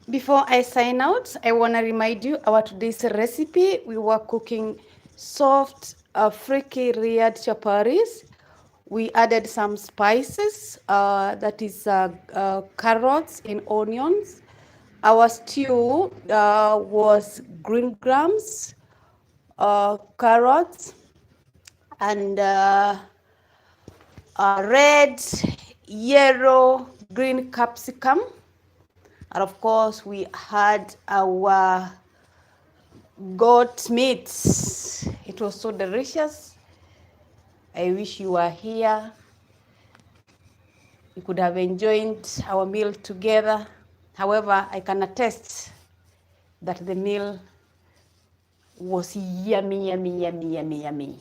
Before I sign out, I want to remind you our today's recipe. We were cooking soft, flaky reared chapatis. We added some spices, that is carrots and onions. Our stew was green grams, carrots, and red, yellow, green capsicum. And of course, we had our goat meat. It was so delicious. I wish you were here. You could have enjoyed our meal together. However, I can attest that the meal was yummy, yummy, yummy, yummy, yummy.